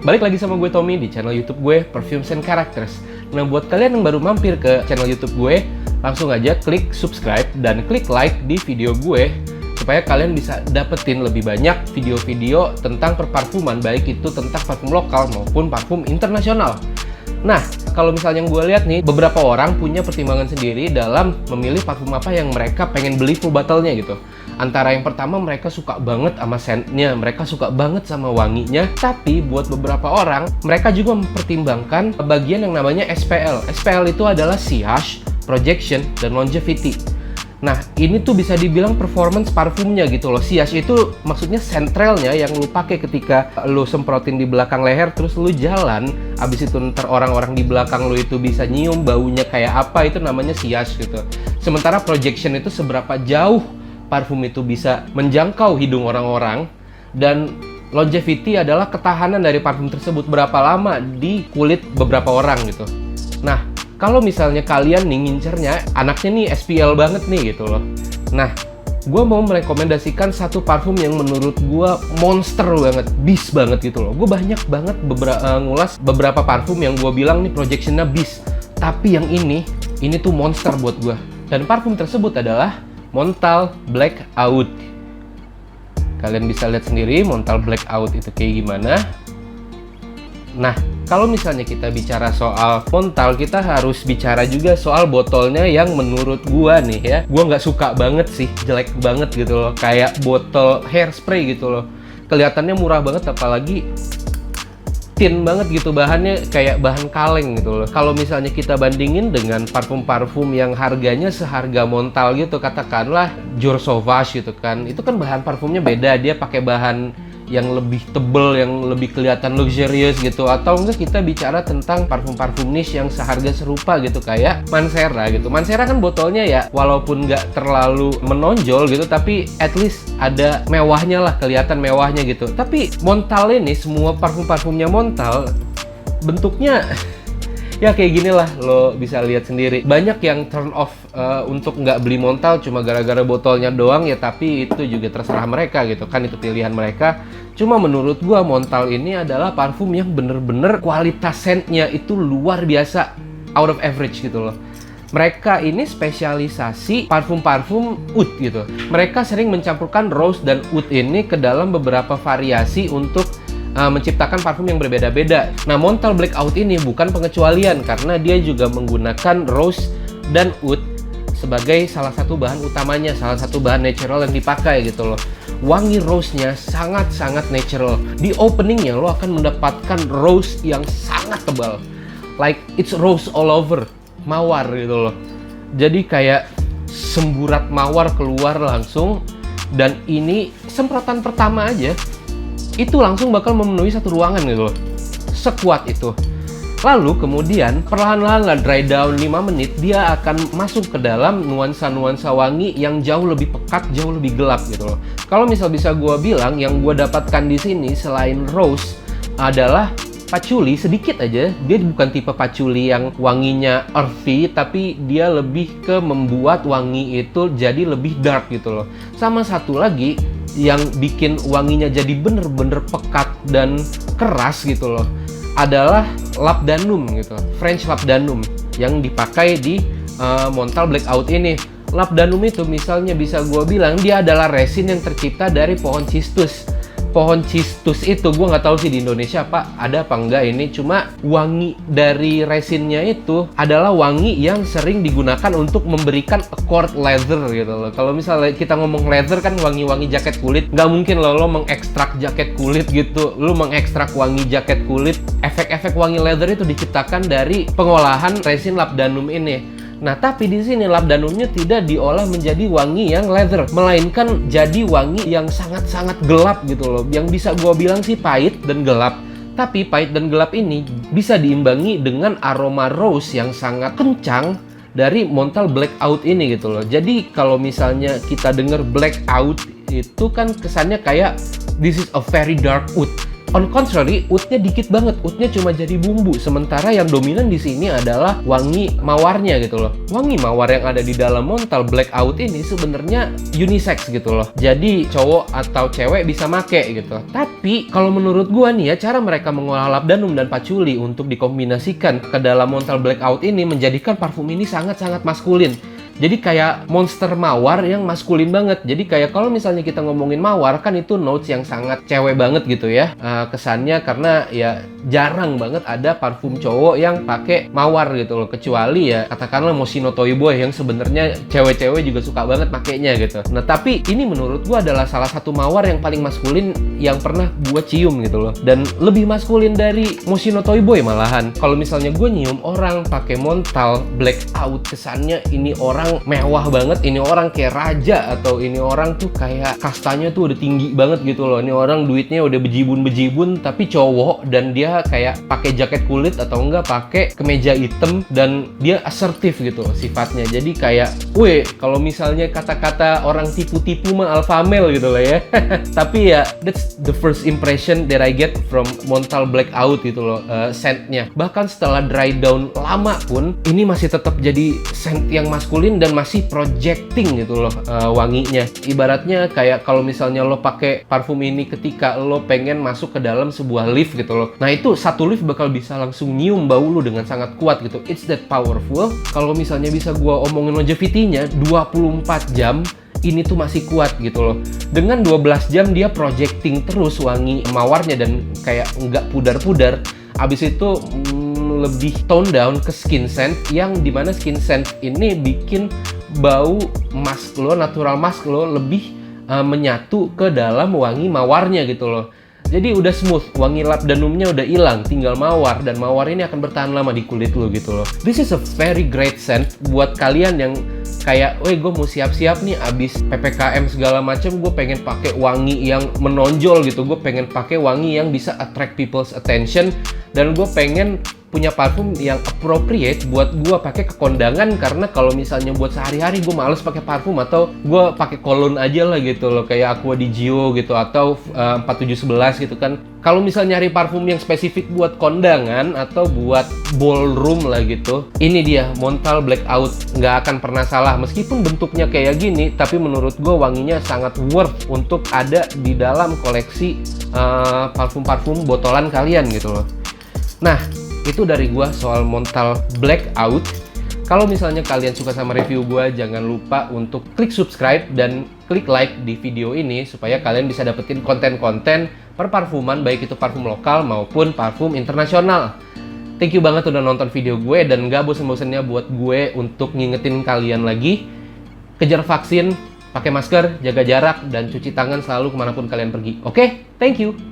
Balik lagi sama gue Tommy di channel YouTube gue Perfumes and Characters. Nah, buat kalian yang baru mampir ke channel YouTube gue, langsung aja klik subscribe dan klik like di video gue supaya kalian bisa dapetin lebih banyak video-video tentang perparfuman, baik itu tentang parfum lokal maupun parfum internasional. Nah, kalau misalnya yang gue lihat nih, beberapa orang punya pertimbangan sendiri dalam memilih parfum apa yang mereka pengen beli full bottle-nya gitu. Antara yang pertama, mereka suka banget sama scent-nya, mereka suka banget sama wanginya. Tapi buat beberapa orang, mereka juga mempertimbangkan bagian yang namanya SPL. SPL itu adalah sillage, projection, dan longevity. Nah, ini tuh bisa dibilang performance parfumnya gitu loh. Sillage itu maksudnya sentralnya yang lu pakai ketika lu semprotin di belakang leher, terus lu jalan, abis itu ntar orang-orang di belakang lu itu bisa nyium baunya kayak apa, itu namanya sillage gitu. Sementara projection itu seberapa jauh parfum itu bisa menjangkau hidung orang-orang, dan longevity adalah ketahanan dari parfum tersebut berapa lama di kulit beberapa orang gitu. Nah, kalau misalnya kalian nih ngincernya anaknya nih SPL banget nih gitu loh. Nah, gue mau merekomendasikan satu parfum yang menurut gue monster banget, beast banget gitu loh. Gue banyak banget ngulas beberapa parfum yang gue bilang nih projectionnya beast, tapi yang ini tuh monster buat gue. Dan parfum tersebut adalah Montale Blackout. Kalian bisa lihat sendiri Montale Blackout itu kayak gimana. Nah, kalau misalnya kita bicara soal Montale, kita harus bicara juga soal botolnya yang menurut gua nih ya, gua nggak suka banget sih, jelek banget gitu loh, kayak botol hairspray gitu loh. Kelihatannya murah banget, apalagi thin banget gitu, bahannya kayak bahan kaleng gitu loh. Kalau misalnya kita bandingin dengan parfum-parfum yang harganya seharga Montale gitu, katakanlah Jour Sauvage gitu kan, itu kan bahan parfumnya beda, dia pakai bahan yang lebih tebel, yang lebih kelihatan luxurious gitu. Atau enggak kita bicara tentang parfum-parfum niche yang seharga serupa gitu, kayak Mancera gitu. Mancera kan botolnya ya walaupun nggak terlalu menonjol gitu, tapi at least ada mewahnya lah, kelihatan mewahnya gitu. Tapi Montale ini, semua parfum-parfumnya Montale bentuknya ya kayak gini lah, lo bisa lihat sendiri. Banyak yang turn off untuk nggak beli Montale cuma gara-gara botolnya doang ya, tapi itu juga terserah mereka gitu kan, itu pilihan mereka. Cuma menurut gua Montale ini adalah parfum yang bener-bener kualitas scentnya itu luar biasa, out of average gitu loh. Mereka ini spesialisasi parfum-parfum oud gitu. Mereka sering mencampurkan rose dan oud ini ke dalam beberapa variasi untuk menciptakan parfum yang berbeda-beda. Nah, Montale Blackout ini bukan pengecualian karena dia juga menggunakan rose dan oud sebagai salah satu bahan utamanya, salah satu bahan natural yang dipakai gitu loh. Wangi rose-nya sangat-sangat natural. Di openingnya lo akan mendapatkan rose yang sangat tebal, like it's rose all over, mawar gitu loh. Jadi kayak semburat mawar keluar langsung, dan ini semprotan pertama aja itu langsung bakal memenuhi satu ruangan gitu loh, sekuat itu. Lalu kemudian perlahan-lahan lah dry down 5 menit, dia akan masuk ke dalam nuansa-nuansa wangi yang jauh lebih pekat, jauh lebih gelap gitu loh. Kalau misal bisa gue bilang, yang gue dapatkan di sini selain rose adalah patchouli sedikit aja. Dia bukan tipe patchouli yang wanginya earthy, tapi dia lebih ke membuat wangi itu jadi lebih dark gitu loh. Sama satu lagi yang bikin wanginya jadi bener-bener pekat dan keras gitu loh adalah Labdanum gitu, French Labdanum yang dipakai di Montale Blackout ini. Labdanum itu misalnya bisa gue bilang dia adalah resin yang tercipta dari pohon cistus. Pohon cistus itu gue nggak tahu sih di Indonesia apa ada apa enggak ini, cuma wangi dari resinnya itu adalah wangi yang sering digunakan untuk memberikan accord leather gitu loh. Kalau misalnya kita ngomong leather kan wangi-wangi jaket kulit, nggak mungkin lo mengekstrak jaket kulit gitu, lo mengekstrak wangi jaket kulit. Efek-efek wangi leather itu diciptakan dari pengolahan resin Labdanum ini. Nah, tapi di sini Labdanumnya tidak diolah menjadi wangi yang leather, melainkan jadi wangi yang sangat-sangat gelap gitu loh. Yang bisa gue bilang sih pahit dan gelap. Tapi pahit dan gelap ini bisa diimbangi dengan aroma rose yang sangat kencang dari Montale Blackout ini gitu loh. Jadi kalau misalnya kita dengar Blackout itu kan kesannya kayak this is a very dark oud. On contrary, oudnya dikit banget, oudnya cuma jadi bumbu. Sementara yang dominan di sini adalah wangi mawarnya gitu loh. Wangi mawar yang ada di dalam Montal Black Oud ini sebenarnya unisex gitu loh. Jadi cowok atau cewek bisa make gitu. Tapi kalau menurut gua nih ya, cara mereka mengolah labdanum dan patchouli untuk dikombinasikan ke dalam Montal Black Oud ini menjadikan parfum ini sangat-sangat maskulin. Jadi kayak monster mawar yang maskulin banget. Jadi kayak kalau misalnya kita ngomongin mawar kan itu notes yang sangat cewek banget gitu ya. Kesannya karena ya jarang banget ada parfum cowok yang pakai mawar gitu loh. Kecuali ya katakanlah Moschino Toy Boy yang sebenarnya cewek-cewek juga suka banget pakainya gitu. Nah tapi ini menurut gua adalah salah satu mawar yang paling maskulin yang pernah gua cium gitu loh. Dan lebih maskulin dari Moschino Toy Boy malahan. Kalau misalnya gua nyium orang pakai Montal Black Oud, kesannya ini orang mewah banget, ini orang kayak raja, atau ini orang tuh kayak kastanya tuh udah tinggi banget gitu loh. Ini orang duitnya udah bejibun-bejibun tapi cowok, dan dia kayak pakai jaket kulit atau enggak pakai kemeja hitam, dan dia asertif gitu loh sifatnya. Jadi kayak, weh, kalau misalnya kata-kata orang tipu-tipu mah alpha male gitu loh ya. Tapi ya that's the first impression that I get from Montal Black Oud gitu loh, scentnya. Bahkan setelah dry down lama pun ini masih tetap jadi scent yang maskulin dan masih projecting gitu loh wanginya. Ibaratnya kayak kalau misalnya lo pakai parfum ini ketika lo pengen masuk ke dalam sebuah lift gitu loh. Nah itu satu lift bakal bisa langsung nyium bau lo dengan sangat kuat gitu. It's that powerful. Kalau misalnya bisa gua omongin longevity-nya 24 jam ini tuh masih kuat gitu loh. Dengan 12 jam dia projecting terus wangi mawarnya dan kayak nggak pudar-pudar. Abis itu lebih tone down ke skin scent, yang dimana skin scent ini bikin bau mask lo, natural mask lo lebih menyatu ke dalam wangi mawarnya gitu loh. Jadi udah smooth, wangi labdanumnya udah hilang, tinggal mawar, dan mawar ini akan bertahan lama di kulit lo gitu loh. This is a very great scent buat kalian yang kayak, weh gue mau siap-siap nih abis PPKM segala macem, gue pengen pakai wangi yang menonjol gitu, gue pengen pakai wangi yang bisa attract people's attention, dan gue pengen punya parfum yang appropriate buat gue pakai ke kondangan. Karena kalau misalnya buat sehari-hari gue males pakai parfum, atau gue pakai cologne aja lah gitu loh, kayak Acqua di Gio gitu atau 4711 gitu kan. Kalau misalnya nyari parfum yang spesifik buat kondangan atau buat ballroom lah gitu, ini dia Montal Black Oud. Nggak akan pernah salah, meskipun bentuknya kayak gini, tapi menurut gue wanginya sangat worth untuk ada di dalam koleksi parfum-parfum botolan kalian gitu loh. Nah, itu dari gua soal Montal Black Oud. Kalau misalnya kalian suka sama review gua, jangan lupa untuk klik subscribe dan klik like di video ini supaya kalian bisa dapetin konten-konten perparfuman, baik itu parfum lokal maupun parfum internasional. Thank you banget udah nonton video gue, dan gak bosen-bosennya buat gue untuk ngingetin kalian lagi, kejar vaksin, pakai masker, jaga jarak, dan cuci tangan selalu kemanapun kalian pergi. Oke? Thank you!